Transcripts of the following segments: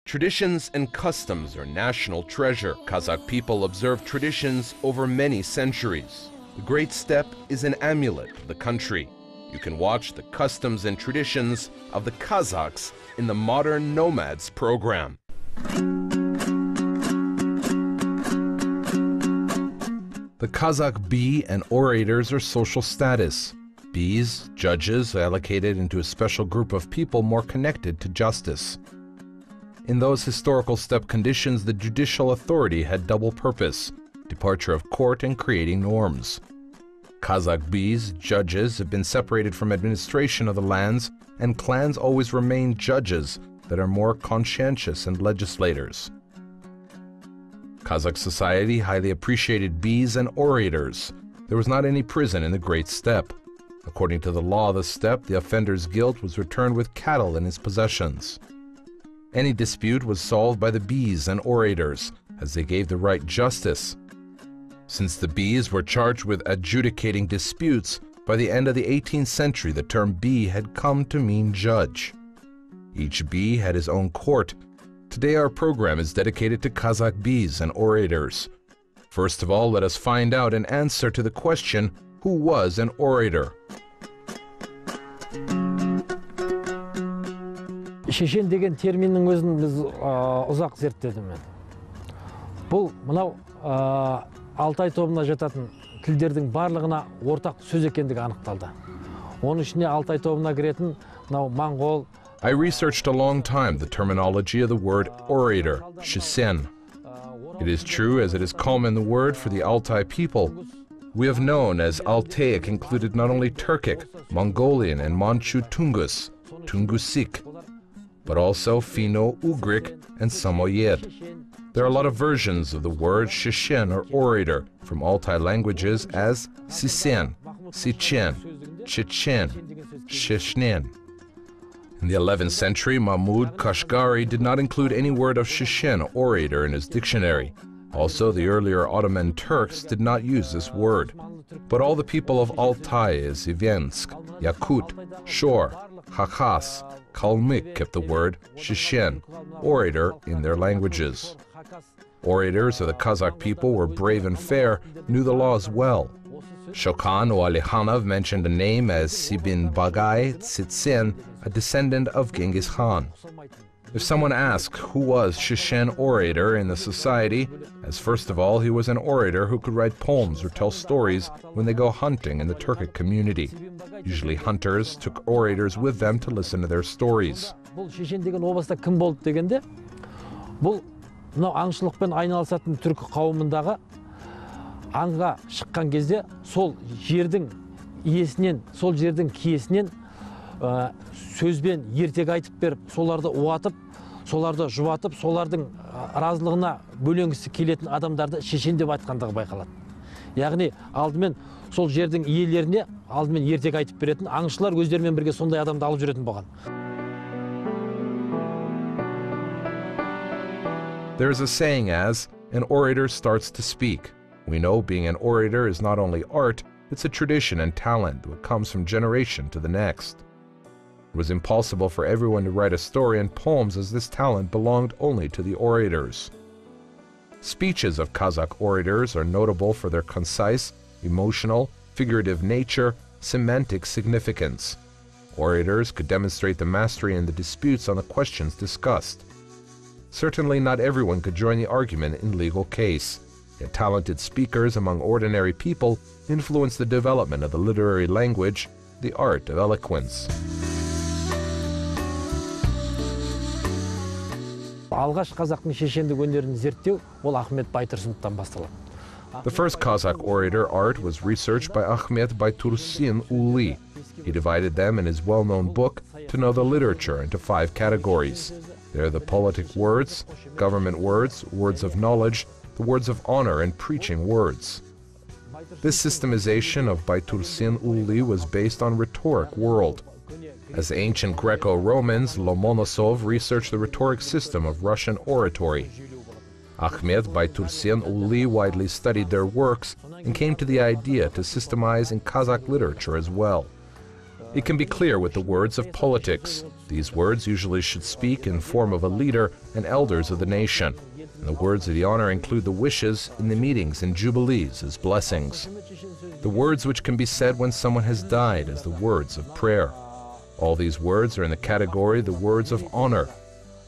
Traditions and customs are national treasure. Kazakh people observe traditions over many centuries. The Great Steppe is an amulet of the country. You can watch the customs and traditions of the Kazakhs in the Modern Nomads program. The Kazakh bey and orators are social status. Beys, judges, are allocated into a special group of people more connected to justice. In those historical steppe conditions, the judicial authority had double purpose: departure of court and creating norms. Kazakh beys, judges, have been separated from administration of the lands, and clans always remain judges that are more conscientious and legislators. Kazakh society highly appreciated beys and orators. There was not any prison in the Great Steppe. According to the law of the steppe, the offender's guilt was returned with cattle in his possessions. Any dispute was solved by the beys and orators, as they gave the right justice. Since the beys were charged with adjudicating disputes, by the end of the 18th century the term bey had come to mean judge. Each bey had his own court. Today our program is dedicated to Kazakh beys and orators. First of all, let us find out an answer to the question, who was an orator? Шешен деген терминнің өзін біз ұзақ зерттедім мен. Бұл мынау Алтай тобына жататын тілдердің барлығына ортақ сөз екендігі анықталды. Оның ішіне Алтай тобына кіретін мынау моңғол. I researched a long time the terminology of the word orator, shisen. It is true, as it is common the word for the Altai people. We have known as Altaic included not only Turkic, Mongolian, and Manchu Tungus, Tungusik, but also Finno-Ugric and Samoyed. There are a lot of versions of the word shishin or orator from Altai languages as sisen, sichen, chichen, shishnin. In the 11th century, Mahmud Kashgari did not include any word of shishin, orator, in his dictionary. Also, the earlier Ottoman Turks did not use this word. But all the people of Altai, Zivensk, Yakut, Shor, Khakhas, Kalmyk kept the word shishin, orator, in their languages. Orators of the Kazakh people were brave and fair, knew the laws well. Shokan Walekhanov mentioned a name as Sibin Bagay Tsitsin, a descendant of Genghis Khan. If someone asked who was Shishin orator in the society, as first of all he was an orator who could write poems or tell stories when they go hunting in the Turkic community. Usually hunters took orators with them to listen to their stories. Бұл Шешен деген областа кім болды дегенде, бұл мынау аңшылықпен айналысатын түркі қауымындағы аңға шыққан кезде сол жердің иесінен, сол жердің киесінен сөзбен ертек айтып беріп, соларды уатып, соларды жұбатып, солардың разылығына бөленгісі келетін адамдарды шешен деп айтқандығы байқалады. Яғни алдымен сол жердің иелеріне алдымен ертек айтып беретін, аңшылар өздерімен бірге сондай адамды алып жүретін болған. There's a saying as, an orator starts to speak. We know being an orator is not only art, it's a tradition and talent that comes from generation to the next. It was impossible for everyone to write a story and poems, as this talent belonged only to the orators. Speeches of Kazakh orators are notable for their concise, emotional, figurative nature, semantic significance. Orators could demonstrate the mastery in the disputes on the questions discussed. Certainly not everyone could join the argument in legal case. Yet talented speakers among ordinary people influenced the development of the literary language, the art of eloquence. Алғаш қазақтың шешендік өнерін зерттеу ол Ахмет Байтұрсыновтан басталады. The first Kazakh orator art was researched by Ahmet Baytursin Uli. He divided them in his well-known book to know the literature into 5 categories. They are the politic words, government words, words of knowledge, the words of honor, and preaching words. This systemization of Baytursin Uli was based on rhetoric world. As ancient Greco-Romans, Lomonosov researched the rhetoric system of Russian oratory. Ahmet Baytursin Uli widely studied their works and came to the idea to systemize in Kazakh literature as well. It can be clear with the words of politics. These words usually should speak in form of a leader and elders of the nation. And the words of the honor include the wishes in the meetings and jubilees as blessings. The words which can be said when someone has died as the words of prayer. All these words are in the category the words of honor.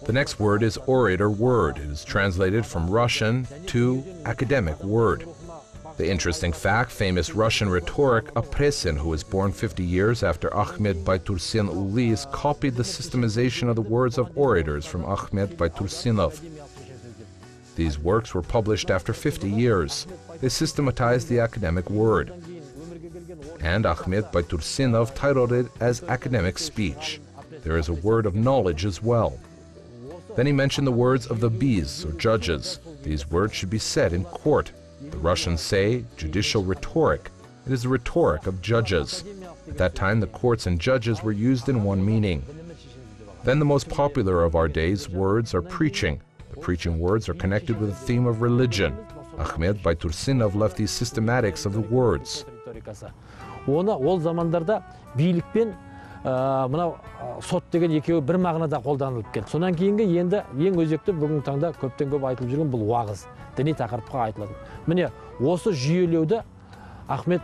The next word is orator word. It is translated from Russian to academic word. The interesting fact, famous Russian rhetoric Apresin, who was born 50 years after Ahmed Baytursin Ulis, copied the systemization of the words of orators from Ahmed Baytursinov. These works were published after 50 years. They systematized the academic word. And Ahmed Baytursinov titled it as academic speech. There is a word of knowledge as well. Then he mentioned the words of the bees, or judges. These words should be said in court. The Russians say judicial rhetoric. It is the rhetoric of judges. At that time, the courts and judges were used in one meaning. Then the most popular of our days words are preaching. The preaching words are connected with the theme of religion. Ahmed Baytursinov left these systematics of the words. Оны ол замандарда билік пен мынау сот деген екеуі бір мағынада қолданылып келді. Сонан кейінгі енді ең өзекті бүгінгі таңда көптен көп айтылып жүрген бұл уағыз, діни тақырыпқа айтылады. Міне осы жүйелеуді Ахмет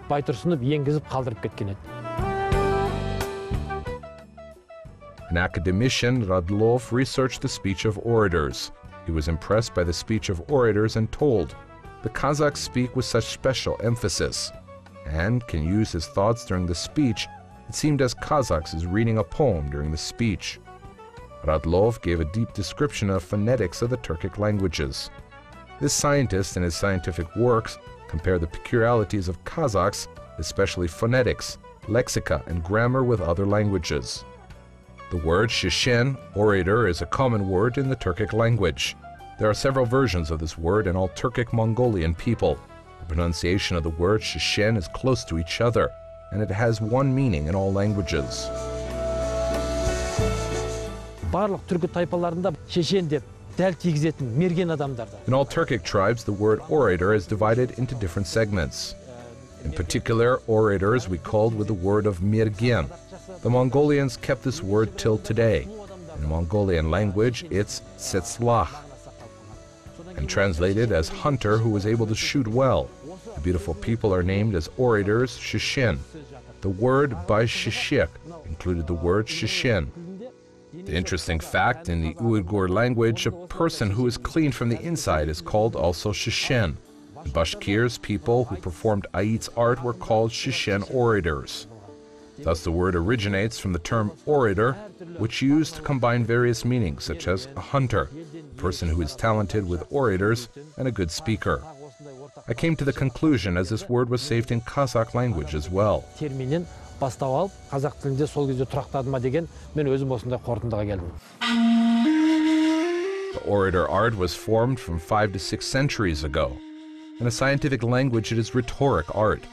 Байтұрсынов енгізіп қалдырып кеткен еді. An academician, Radlov researched the speech of orators. He was impressed by the speech of orators and told, the Kazakhs speak with such special emphasis, and can use his thoughts during the speech. It seemed as Kazakhs is reading a poem during the speech. Radlov gave a deep description of phonetics of the Turkic languages. This scientist in his scientific works compared the peculiarities of Kazakhs, especially phonetics, lexica, and grammar with other languages. The word shishen, orator, is a common word in the Turkic language. There are several versions of this word in all Turkic Mongolian people. The pronunciation of the word shishen is close to each other, and it has one meaning in all languages. Барлық түркі тайпаларында шешен деп дәл тигізетін мерген адамдарда. In all Turkic tribes, the word orator is divided into different segments. In particular, orators we called with the word of mergen. The Mongolians kept this word till today. In the Mongolian language, it's setslach, and translated as hunter who was able to shoot well. The beautiful people are named as orators shishin. The word by shishik included the word shishin. The interesting fact, in the Uyghur language, a person who is clean from the inside is called also shishin. The Bashkirs, people who performed Ayit's art, were called shishin orators. Thus the word originates from the term orator, which used to combine various meanings, such as a hunter, a person who is talented with orators, and a good speaker. I came to the conclusion as this word was saved in Kazakh language as well. Терминен бастап алып, қазақ тілінде сол кезде тұрақтады ма деген мен өзім осындай қорытындыға келдім. The orator art was formed from 5 to 6 centuries ago. In a scientific language, it is rhetoric art.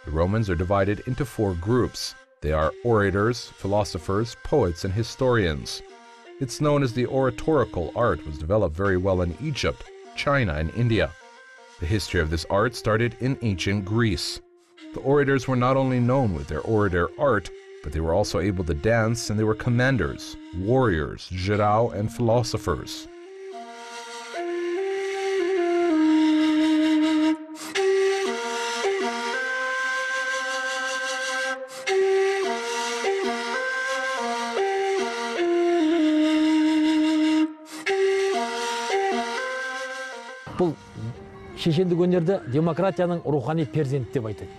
The Romans are divided into 4 groups. They are orators, philosophers, poets, and historians. It's known as the oratorical art, was developed very well in Egypt, China, and India. The history of this art started in ancient Greece. The orators were not only known with their orator art, but they were also able to dance, and they were commanders, warriors, jirao, and philosophers. Бұл шешендік өнерді демократияның рухани перзенті деп айтады.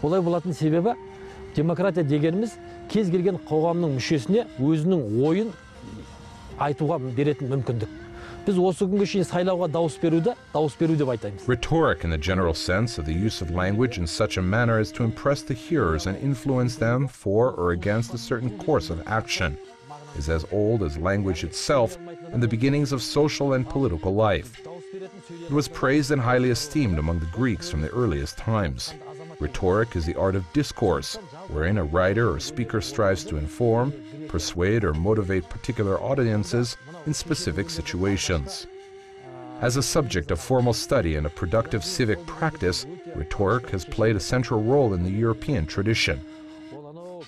Олай болатын себебі, демократия дегеніміз кез келген қоғамның мүшесіне өзінің ойын айтуға беретін мүмкіндік. Біз осы күнге шейін сайлауға дауыс беру деп айтаймыз. Rhetoric in the general sense of the use of language in such a manner as to impress the hearers and influence them for or against a certain course of action is as old as language itself and the beginnings of social and political life. It was praised and highly esteemed among the Greeks from the earliest times. Rhetoric is the art of discourse, wherein a writer or speaker strives to inform, persuade, or motivate particular audiences in specific situations. As a subject of formal study and a productive civic practice, rhetoric has played a central role in the European tradition.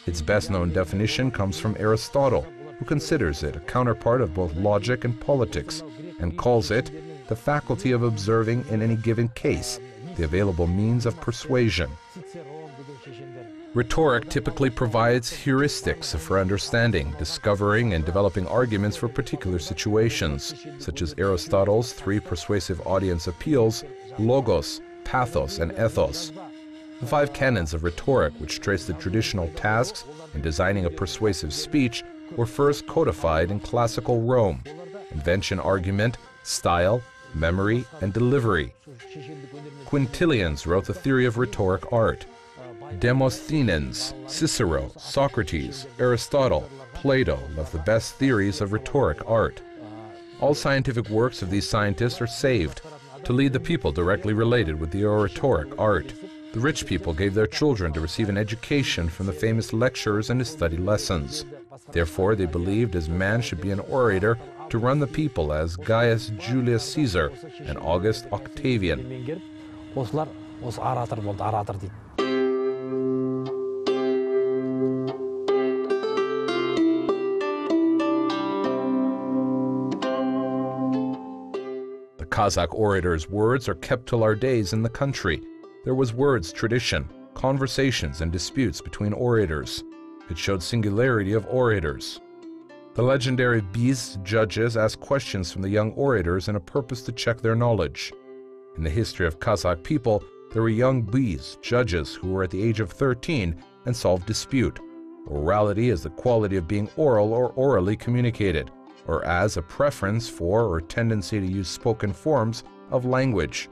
Its best-known definition comes from Aristotle, who considers it a counterpart of both logic and politics, and calls it the faculty of observing in any given case the available means of persuasion. Rhetoric typically provides heuristics for understanding, discovering, and developing arguments for particular situations, such as Aristotle's three persuasive audience appeals: logos, pathos, and ethos. The five canons of rhetoric, which trace the traditional tasks in designing a persuasive speech, were first codified in classical Rome: invention, argument, style, memory, and delivery. Quintilians wrote the theory of rhetoric art. Demosthenes, Cicero, Socrates, Aristotle, Plato left the best theories of rhetoric art. All scientific works of these scientists are saved to lead the people directly related with the oratoric art. The rich people gave their children to receive an education from the famous lecturers and to study lessons. Therefore, they believed as man should be an orator to run the people as Gaius Julius Caesar and August Octavian. The Kazakh orator's words are kept till our days in the country. There was words tradition, conversations and disputes between orators. It showed singularity of orators. The legendary Biz judges asked questions from the young orators in a purpose to check their knowledge. In the history of Kazakh people, there were young Biz judges who were at the age of 13 and solved dispute. Orality is the quality of being oral or orally communicated, or as a preference for or tendency to use spoken forms of language.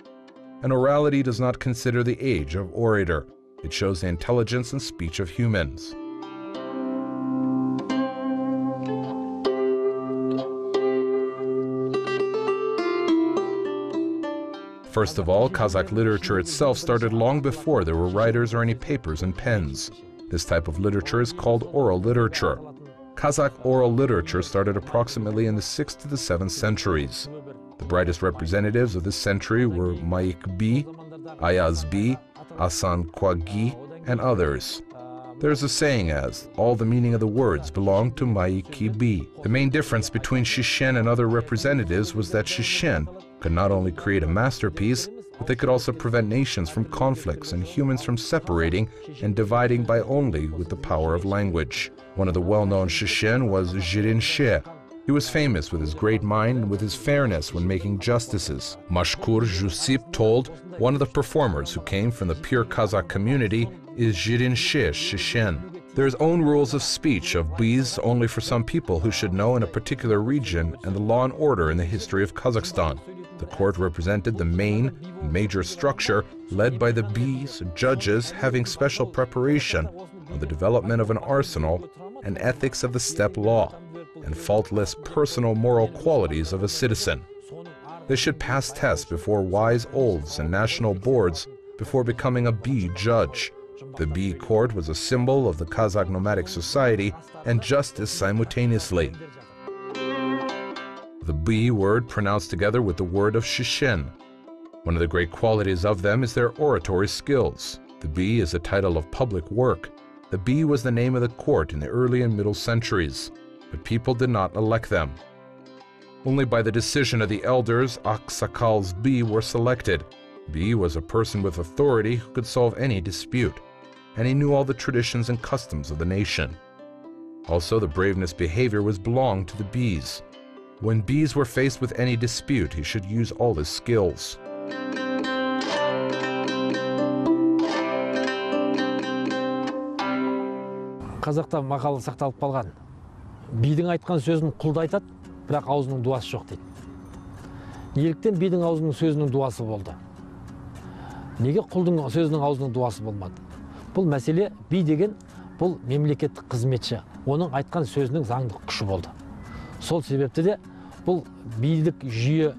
And orality does not consider the age of orator. It shows the intelligence and speech of humans. First of all, Kazakh literature itself started long before there were writers or any papers and pens. This type of literature is called oral literature. Kazakh oral literature started approximately in the 6th to the 7th centuries. The brightest representatives of this century were Maik B, Ayaz B, Asan Kwagi, and others. There is a saying as, all the meaning of the words belong to Maik B. The main difference between Shishen and other representatives was that Shishen could not only create a masterpiece, but they could also prevent nations from conflicts and humans from separating and dividing by only with the power of language. One of the well-known Shishen was Jirin She. He was famous with his great mind and with his fairness when making justices. Mashkur Jusip told, one of the performers who came from the pure Kazakh community is Jirin She Shishen. There's own rules of speech of Biz only for some people who should know in a particular region and the law and order in the history of Kazakhstan. The court represented the major structure led by the Biz judges having special preparation on the development of an arsenal and ethics of the steppe law and faultless personal moral qualities of a citizen. They should pass tests before wise olds and national boards before becoming a B judge. The B court was a symbol of the Kazakh nomadic society and justice simultaneously. The B word pronounced together with the word of Shishen. One of the great qualities of them is their oratory skills. The B is a title of public work. The B was the name of the court in the early and middle centuries, but people did not elect them. Only by the decision of the elders, Aksakals B were selected. B was a person with authority who could solve any dispute, and he knew all the traditions and customs of the nation. Also, the braveness behavior was belonged to the Bs. When Bs were faced with any dispute, he should use all his skills. Қазақта мақалы сақталып қалған. Бидің айтқан сөзін құл да айтады, бірақ аузының дуасы жоқ дейді. Неліктен бидің аузының сөзінің дуасы болды? Неге құлдың сөзінің аузының дуасы болмады? Бұл мәселе би деген бұл мемлекеттік қызметші. Оның айтқан сөзінің заңдық күші болды. Сол себепті де бұл билік жүйе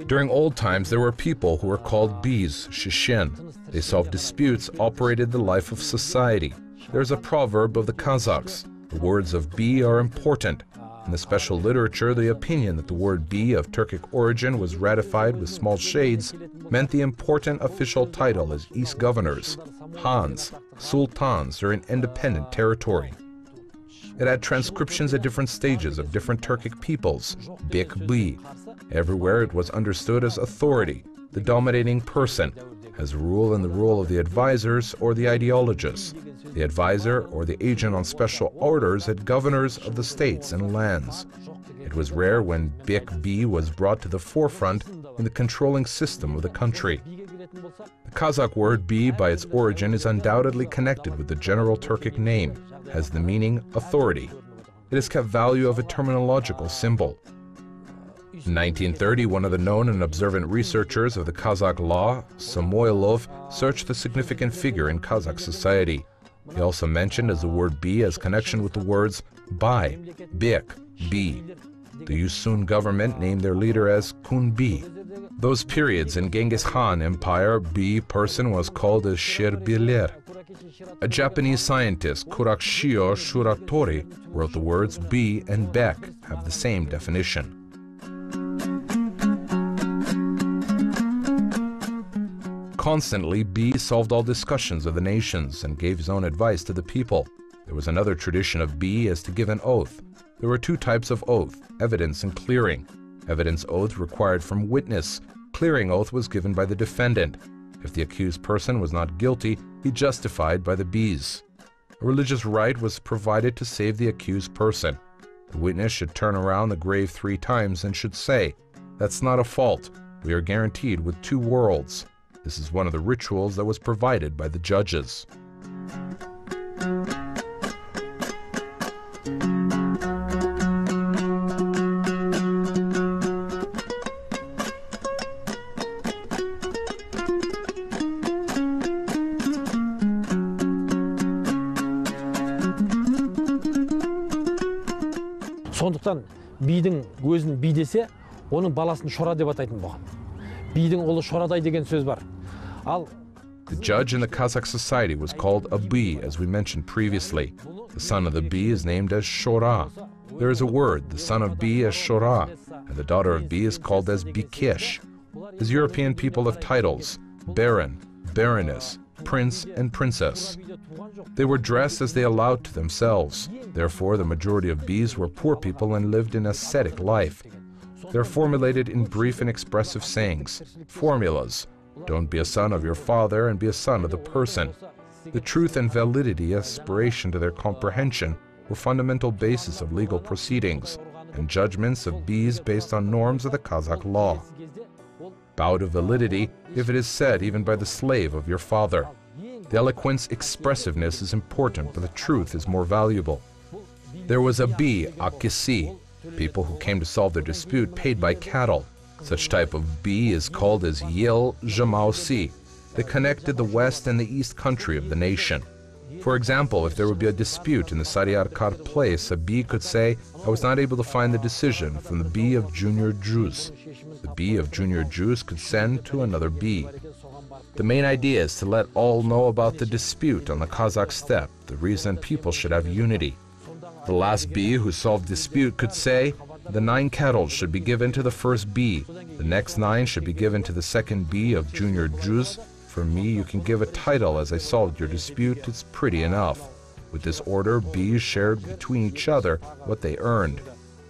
During old times, there were people who were called Bs, Shishen. They solved disputes, operated the life of society. There's a proverb of the Kazakhs. The words of B are important. In the special literature, the opinion that the word B of Turkic origin was ratified with small shades meant the important official title as East governors, Hans, Sultans, or an independent territory. It had transcriptions at different stages of different Turkic peoples, Bek B. Everywhere it was understood as authority, the dominating person, as a rule in the role of the advisors or the ideologists. The advisor or the agent on special orders had governors of the states and lands. It was rare when Bek B was brought to the forefront in the controlling system of the country. The Kazakh word B by its origin is undoubtedly connected with the general Turkic name, has the meaning authority. It has kept value of a terminological symbol. In 1930, one of the known and observant researchers of the Kazakh law, Samoilov, searched the significant figure in Kazakh society. He also mentioned as the word B has connection with the words Bay, Bek, B. The Yusun government named their leader as Kun B. Those periods in Genghis Khan Empire, B person was called as Sherbiler. A Japanese scientist, Kurakshio Shuratori, wrote the words B and Bek have the same definition. Constantly, B solved all discussions of the nations and gave his own advice to the people. There was another tradition of B as to give an oath. There were two types of oath, evidence and clearing. Evidence oath required from witness. Clearing oath was given by the defendant. If the accused person was not guilty, he justified by the B's. A religious rite was provided to save the accused person. The witness should turn around the grave 3 times and should say, "That's not a fault. We are guaranteed with 2 worlds." This is one of the rituals that was provided by the judges. Сондықтан бидің өзін би десе, оның баласын шора деп атайтын болған. Бидің ұлы шорадай деген сөз бар. The judge in the Kazakh society was called a B, as we mentioned previously. The son of the B is named as Shora. There is a word, the son of B as Shora, and the daughter of B is called as Bikesh. As European people have titles, Baron, Baroness, Prince, and Princess. They were dressed as they allowed to themselves. Therefore, the majority of Bs were poor people and lived an ascetic life. They're formulated in brief and expressive sayings, formulas. Don't be a son of your father and be a son of the person. The truth and validity, aspiration to their comprehension, were fundamental basis of legal proceedings and judgments of Bs based on norms of the Kazakh law. Bow to validity if it is said even by the slave of your father. The eloquence, expressiveness is important, but the truth is more valuable. There was a B, Akisi. People who came to solve their dispute paid by cattle. Such type of B is called as Yel Jamausi. They connected the west and the east country of the nation. For example, if there would be a dispute in the Sariarkar place, a B could say, "I was not able to find the decision from the B of junior Jews." The B of junior Jews could send to another B. The main idea is to let all know about the dispute on the Kazakh steppe, the reason people should have unity. The last B who solved dispute could say, "The 9 cattle should be given to the first B. The next 9 should be given to the second B of junior Jews. For me, you can give a title as I solved your dispute. It's pretty enough." With this order, B's shared between each other what they earned.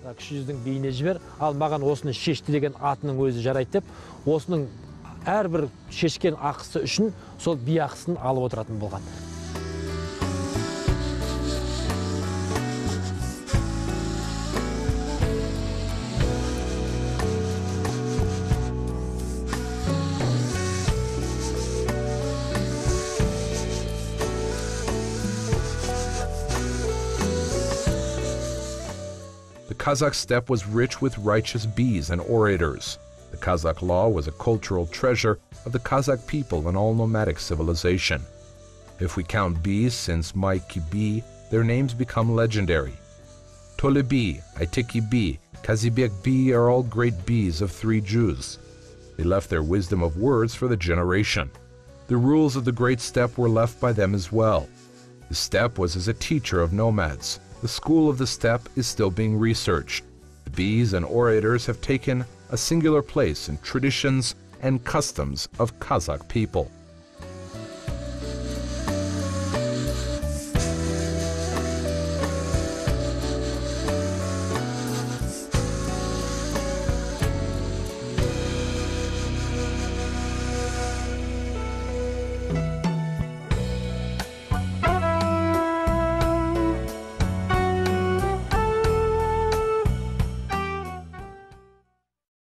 Кіші жүздің биіне жібер, ал маған осыны шешті деген атының өзі жарайды деп, осының әрбір шешкен ақысы үшін сол би ақысын алып отыратын болған. The Kazakh steppe was rich with righteous Bs and orators. The Kazakh law was a cultural treasure of the Kazakh people and all nomadic civilization. If we count Bs since Maiki B, their names become legendary. Joly B, Ayteki B, Kazibek B are all great Bs of 3 Jews. They left their wisdom of words for the generation. The rules of the great steppe were left by them as well. The steppe was as a teacher of nomads. The school of the steppe is still being researched. The bees and orators have taken a singular place in traditions and customs of Kazakh people.